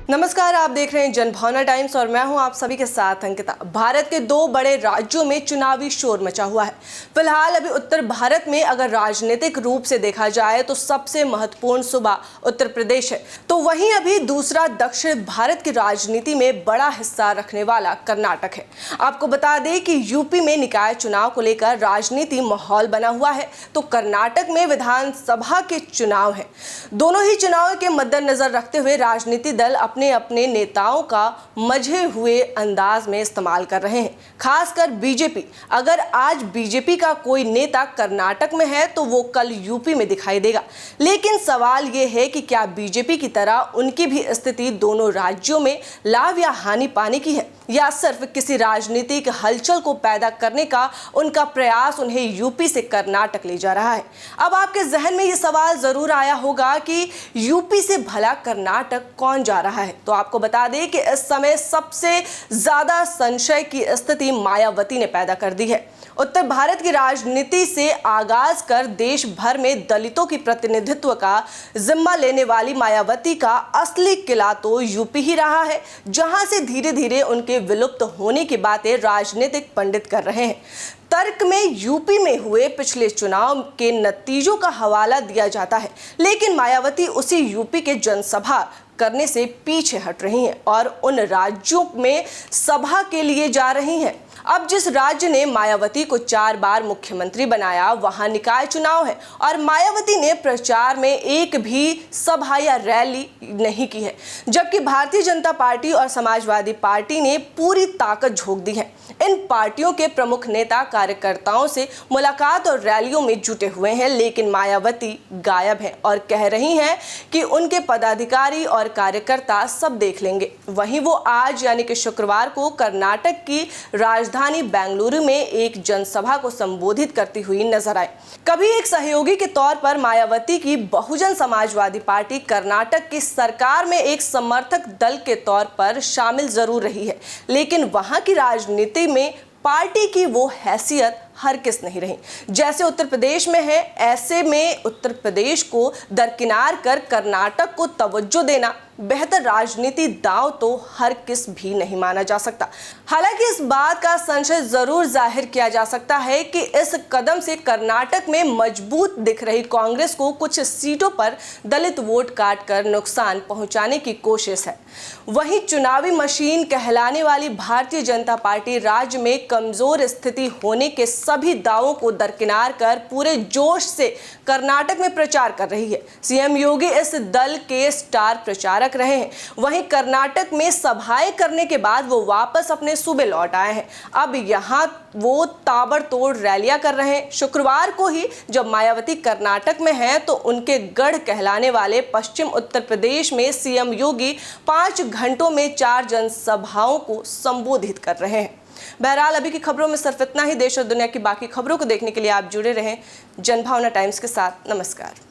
नमस्कार, आप देख रहे हैं जनभावना टाइम्स और मैं हूं आप सभी के साथ अंकिता। भारत के दो बड़े राज्यों में चुनावी शोर मचा हुआ है। फिलहाल अभी उत्तर भारत में अगर राजनीतिक रूप से देखा जाए तो सबसे महत्वपूर्ण सूबा उत्तर प्रदेश है, तो वहीं अभी दूसरा दक्षिण भारत की राजनीति में बड़ा हिस्सा रखने वाला कर्नाटक है। आपको बता दें कि यूपी में निकाय चुनाव को लेकर राजनीति माहौल बना हुआ है, तो कर्नाटक में विधानसभा के चुनाव है। दोनों ही चुनाव के मद्देनजर रखते हुए राजनीतिक दल अपने अपने नेताओं का मजे हुए अंदाज में इस्तेमाल कर रहे हैं, खासकर बीजेपी। अगर आज बीजेपी का कोई नेता कर्नाटक में है तो वो कल यूपी में दिखाई देगा। लेकिन सवाल ये है कि क्या बीजेपी की तरह उनकी भी स्थिति दोनों राज्यों में लाभ या हानि पाने की है, या सिर्फ किसी राजनीतिक हलचल को पैदा करने का उनका प्रयास उन्हें यूपी से कर्नाटक ले जा रहा है। अब आपके जहन में ये सवाल जरूर आया होगा कि यूपी से भला कर्नाटक कौन जा रहा है। तो आपको बता दें कि इस समय सबसे ज्यादा संशय की स्थिति मायावती ने पैदा कर दी है। उत्तर भारत की राजनीति से आगाज कर देश भर में दलितों की प्रतिनिधित्व का जिम्मा लेने वाली मायावती का असली किला तो यूपी ही रहा है, जहां से धीरे धीरे उनके विलुप्त होने की बातें राजनीतिक पंडित कर रहे हैं। तर्क में यूपी में हुए पिछले चुनाव के नतीजों का हवाला दिया जाता है, लेकिन मायावती उसी यूपी के जनसभा करने से पीछे हट रही हैं और उन राज्यों में सभा के लिए जा रही हैं। अब जिस राज्य ने मायावती को 4 बार मुख्यमंत्री बनाया, वहां निकाय चुनाव है और मायावती ने प्रचार में एक भी सभा या रैली नहीं की है, जबकि भारतीय जनता पार्टी और समाजवादी पार्टी ने पूरी ताकत झोंक दी है। इन पार्टियों के प्रमुख नेता कार्यकर्ताओं से मुलाकात और रैलियों में जुटे हुए हैं, लेकिन मायावती गायब हैं और कह रही हैं कि उनके पदाधिकारी और कार्यकर्ता सब देख लेंगे। वहीं वो आज यानी कि शुक्रवार को कर्नाटक की राजधानी बेंगलुरु में एक जनसभा को संबोधित करती हुई नजर आए। कभी एक सहयोगी के तौर पर मायावती की बहुजन समाजवादी पार्टी कर्नाटक की सरकार में एक समर्थक दल के तौर पर शामिल जरूर रही है, लेकिन वहां की राजनीति में पार्टी की वो हैसियत हर किस नहीं रही जैसे उत्तर प्रदेश में है। ऐसे में उत्तर प्रदेश को दरकिनार कर कर्नाटक को तवज्जो देना बेहतर राजनीति दांव तो हर किस भी नहीं माना जा सकता। हालांकि इस बात का संशय जरूर जाहिर किया जा सकता है कि इस कदम से कर्नाटक में मजबूत दिख रही कांग्रेस को कुछ सीटों पर दलित वोट काटकर नुकसान पहुंचाने की कोशिश है। वहीं चुनावी मशीन कहलाने वाली भारतीय जनता पार्टी राज्य में कमजोर स्थिति होने के सभी दावों को दरकिनार कर पूरे जोश से कर्नाटक में प्रचार कर रही है। सीएम योगी इस दल के स्टार प्रचारक रहे हैं। वहीं कर्नाटक में सभाएं करने के बाद वो वापस अपने सूबे लौट आए हैं। अब यहां वो ताबड़तोड़ रैलियां कर रहे हैं। शुक्रवार को ही जब मायावती कर्नाटक में हैं, तो उनके गढ़ कहलाने वाले पश्चिम उत्तर प्रदेश में सीएम योगी 5 घंटों में 4 जनसभाओं को संबोधित कर रहे हैं। बहरहाल अभी की खबरों में सिर्फ इतना ही। देश और दुनिया की बाकी खबरों को देखने के लिए आप जुड़े रहें जनभावना टाइम्स के साथ। नमस्कार।